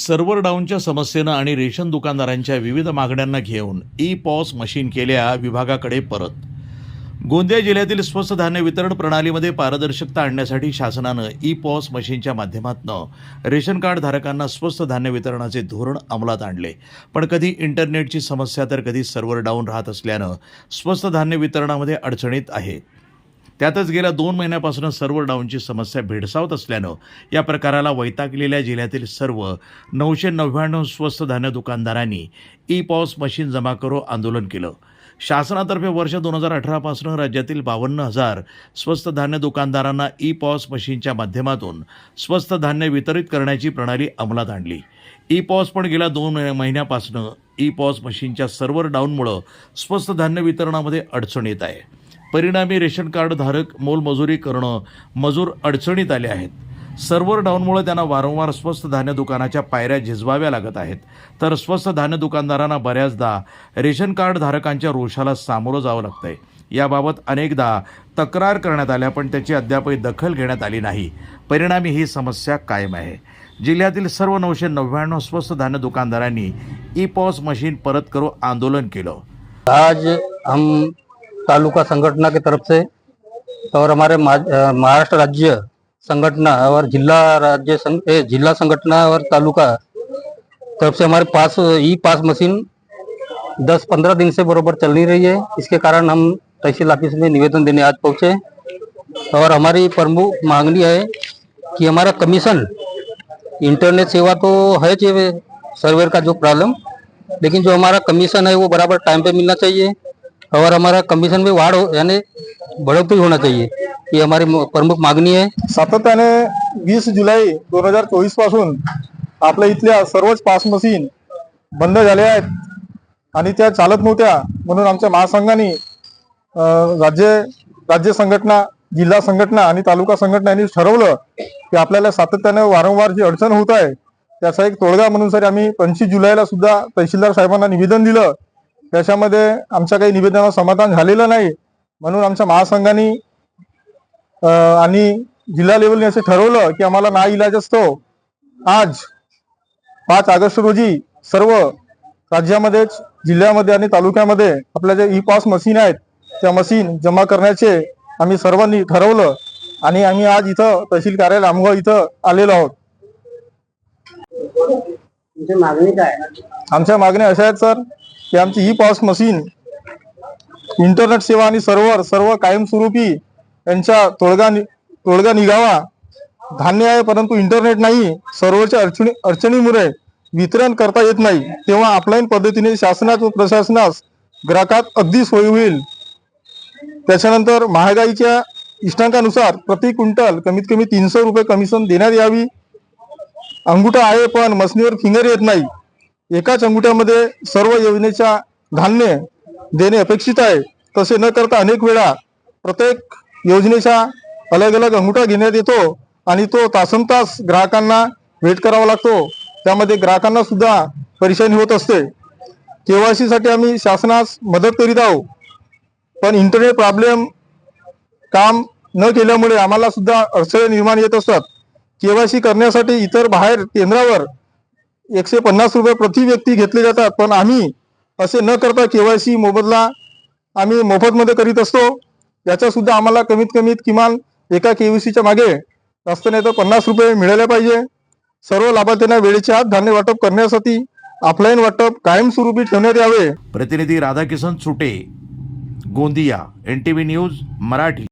Server डाऊनच्या समस्येनं आणि ration दुकानदारांच्या विविध मागण्यांना घेऊन ई पॉस मशीन केल्या विभागाकडे परत. गोंदिया जिल्ह्यातील स्वस्त धान्य वितरण प्रणालीमध्ये पारदर्शकता आणण्यासाठी शासनानं ई पॉस मशीनच्या माध्यमातून रेशन कार्ड धारकांना स्वस्त धान्य वितरणाचे धोरण अंमलात आणले. पण कधी इंटरनेटची समस्या तर कधी सर्व्हर डाऊन राहत असल्यानं स्वस्त धान्य वितरणामध्ये अडचणीत आहे. त्यातच गेल्या 2 महिन्यापासून सर्व्हर डाऊनची समस्या भेडसावत असल्यानं या प्रकाराला वैतागलेल्या जिल्ह्यातील सर्व 999 स्वस्त धान्य दुकानदारांनी ई पॉस मशीन जमा करो आंदोलन केलं. शासनातर्फे वर्ष 2018 पासून राज्यातील 52,000 स्वस्त धान्य दुकानदारांना ई पॉस मशीनच्या माध्यमातून स्वस्त धान्य वितरित करण्याची प्रणाली अंमलात आणली. ई पॉस पण गेल्या 2 महिन्यापासून ई पॉस मशीनच्या सर्व्हर डाऊनमुळं स्वस्त धान्य वितरणामध्ये अडचण येत आहे. परिणामी रेशन कार्ड धारक मोलमजुरी करणं मजूर अडचणीत आले आहेत. सर्व्हर डाऊनमुळे त्यांना वारंवार स्वस्त धान्य दुकानाच्या पायऱ्या झिजवाव्या लागत आहेत. तर स्वस्त धान्य दुकानदारांना बऱ्याचदा रेशन कार्ड धारकांच्या रोषाला सामोरं जावं लागतंय. याबाबत अनेकदा तक्रार करण्यात आल्या पण त्याची अद्यापही दखल घेण्यात आली नाही. परिणामी ही समस्या कायम आहे. जिल्ह्यातील सर्व 999 स्वस्त धान्य दुकानदारांनी ई पॉस मशीन परत करो आंदोलन केलं. आज हम तालुका संगठना की तरफ से और हमारे महाराष्ट्र राज्य संगठना और जिला संगठना और तालुका तरफ से हमारे पास ई पास मशीन 10-15 दिन से बराबर चल नहीं रही है. इसके कारण हम तहसील ऑफिस में निवेदन देने आज पहुंचे और हमारी प्रमुख मांगनी है कि हमारा कमीशन, इंटरनेट सेवा तो है सर्वर का जो प्रॉब्लम, लेकिन जो हमारा कमीशन है वो बराबर टाइम पे मिलना चाहिए और हमारा कमीशन में वाढ यानी बढ़ोतरी होना चाहिए. ये हमारी प्रमुख मागणी आहे. सातत्याने 20 जुलै 2024 पासून आपल्या इथल्या सर्वच पास मशीन बंद झाल्या आहेत आणि त्या चालत नव्हत्या. म्हणून आमच्या महासंघाने राज्य संघटना, जिल्हा संघटना आणि तालुका संघटना यांनी ठरवलं की आपल्याला सातत्याने वारंवार जी अडचण होत आहे त्याचा एक तोडगा म्हणून सर आम्ही 25 जुलैला सुद्धा तहसीलदार साहेबांना निवेदन दिलं. त्याच्यामध्ये आमच्या काही निवेदनावर समाधान झालेलं नाही. म्हणून आमच्या महासंघाने आणि जिल्हा लेवलने असं ठरवलं की आम्हाला नाइलाज असतो आज 5 ऑगस्ट रोजी सर्व राज्यामध्येच, जिल्ह्यामध्ये आणि तालुक्यामध्ये आपल्या जे ई पॉस मशीन आहेत त्या मशीन जमा करण्याचे आम्ही सर्वांनी ठरवलं आणि आम्ही आज इथं तहसील कार्यालय आमगाव इथं आलेलो आहोत. आमच्या मागण्या अशा आहेत सर की आमची ई पॉस मशीन, इंटरनेट सेवा आणि सर्व कायमस्वरूपी यांचा तोडगा निघावा. धान्य आहे परंतु इंटरनेट नाही. सर्व्हरच्या अडचणीमुळे वितरण करता येत नाही. तेव्हा ऑफलाईन पद्धतीने शासनात व प्रशासनास ग्राहकात अगदी सोयी होईल. त्याच्यानंतर महागाईच्या इष्टांकानुसार प्रति क्विंटल कमीत कमी 300 रुपये कमिशन देण्यात यावी. अंगुठा आहे पण मशीनीवर फिंगर येत नाही. एकाच अंगुठ्यामध्ये सर्व योजनेच्या धान्य देणे अपेक्षित आहे. तसे न करता अनेक वेळा प्रत्येक योजनेचा अलग अलग अंगुठा घेण्यात येतो आणि तो तासनतास ग्राहकांना वेट करावा लागतो. त्यामध्ये ग्राहकांना सुद्धा परेशानी होत असते. केवायसी साठी आम्ही शासनास मदत करीत आहोत पण इंटरनेट प्रॉब्लेम काम न केल्यामुळे आम्हाला सुद्धा अडचणी निर्माण येत असतात. केवायसी करण्यासाठी इतर बाहेर केंद्रावर 150 रुपये प्रति व्यक्ती घेतले जातात पण आम्ही असे न करता केवायसी मोबदला आम्ही मोफतमध्ये करीत असतो. याचा सुद्धा आम्हाला किमान एका केवायसीच्या मागे जास्त नाही तर 50 रुपये मिळाले पाहिजे. सर्व लाभार्थ्यांना वेळेच्या आत धान्य वाटप करण्यासाठी ऑफलाईन वाटप कायमस्वरूपी ठेवण्यात यावे. प्रतिनिधी राधाकिशन सुटे, गोंदिया, NTV न्यूज मराठी.